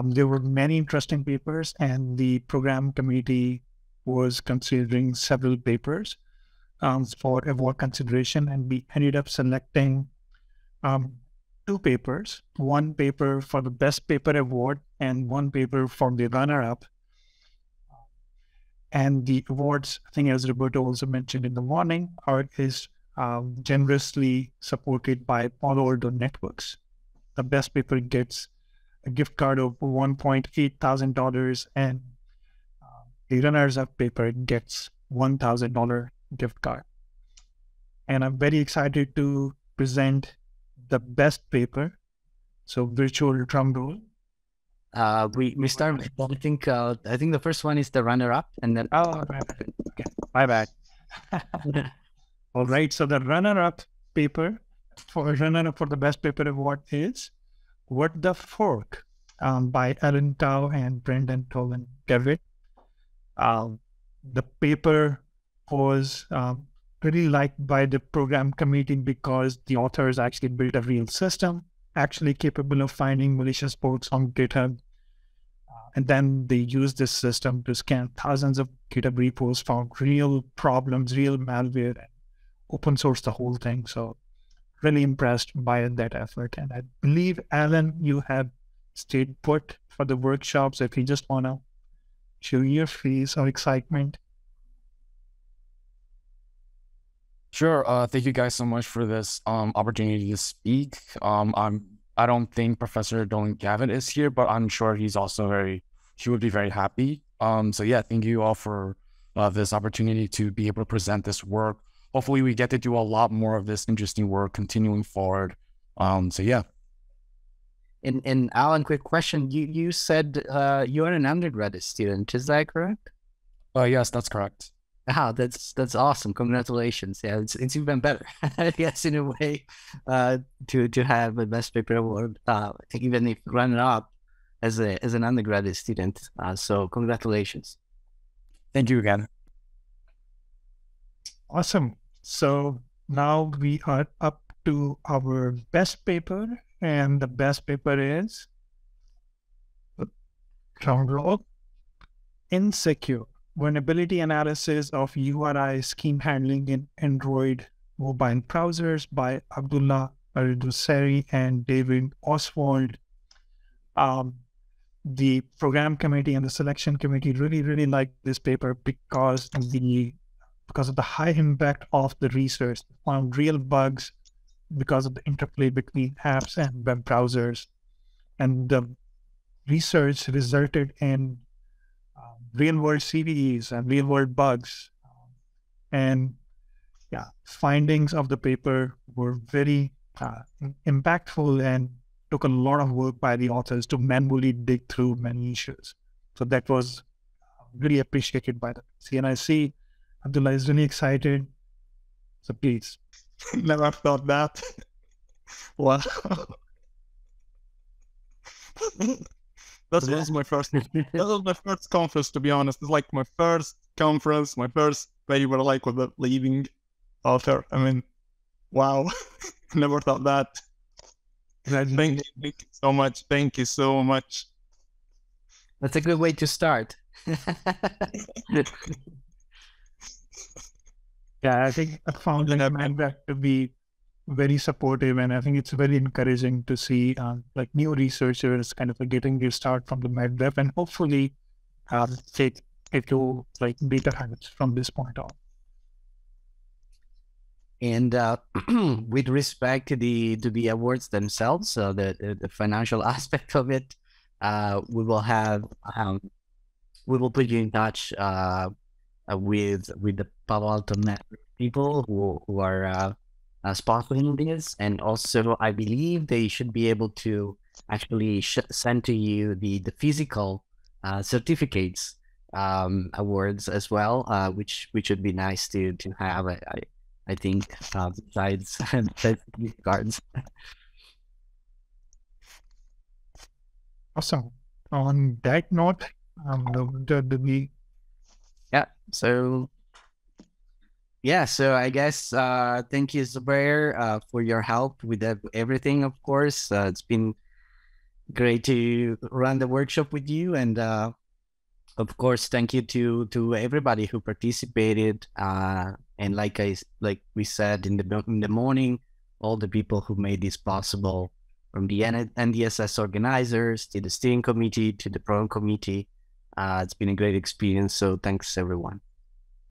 There were many interesting papers, and the program committee was considering several papers for award consideration, and we ended up selecting um, two papers, one paper for the best paper award and one paper for the runner-up. And the awards, I think as Roberto also mentioned in the morning, is generously supported by Palo Alto Networks. The best paper gets a gift card of $1,800, and the runners-up paper gets $1,000 gift card. And I'm very excited to present the best paper. So virtual drum roll. We start with, I think the first one is the runner-up, and then Okay, my bad. All right, so the runner-up paper for the best paper award is What the Fork by Alan Tao and Brendan Tolan Devitt. The paper was really liked by the program committee because the authors actually built a real system, actually capable of finding malicious ports on GitHub. And then they used this system to scan thousands of GitHub repos, found real problems, real malware, and open source the whole thing. So really impressed by that effort. And I believe, Alan, you have stayed put for the workshops. If you just want to show your face or excitement. Sure. Thank you guys so much for this opportunity to speak. I don't think Professor Dolan Gavin is here, but I'm sure he would be very happy. So yeah, thank you all for this opportunity to be able to present this work. Hopefully we get to do a lot more of this interesting work continuing forward. So yeah. And Alan, quick question. You said you're an undergraduate student, is that correct? Yes, that's correct. Wow, that's awesome. Congratulations. Yeah, it's even better. Yes, in a way, to have a best paper award, even if runner up as an undergraduate student. So congratulations. Thank you again. Awesome. So now we are up to our best paper, and the best paper is drum roll, Insecure: Vulnerability Analysis of URI Scheme Handling in Android Mobile Browsers by Abdullah Ariduseri and David Oswald. The program committee and the selection committee really liked this paper because of the high impact of the research. They found real bugs because of the interplay between apps and web browsers. And the research resulted in real-world CVEs and real-world bugs. And yeah, findings of the paper were very impactful and took a lot of work by the authors to manually dig through many issues. So that was really appreciated by the PC. And I see Abdullah is really excited. So please. Never thought that. Wow. That was my first conference, to be honest. It's like my first conference, my first paper, like with a leading author. I mean, wow. Never thought that. Thank you so much. Thank you so much. That's a good way to start. Yeah, I think I found MADWeb to be very supportive, and I think it's very encouraging to see like new researchers kind of getting their start from the MADWeb, and hopefully take it to like data habits from this point on. And with respect to the awards themselves, so the financial aspect of it, we will put you in touch with the Palo Alto Network people who are sponsoring this, and also I believe they should be able to actually send to you the physical certificates awards as well, which would be nice to have. I think besides cards. Awesome. On that note, so I guess thank you, Zubair, for your help with everything. Of course, it's been great to run the workshop with you, and of course, thank you to everybody who participated. And like we said in the morning, all the people who made this possible, from the NDSS organizers to the steering committee to the program committee. It's been a great experience. So thanks everyone.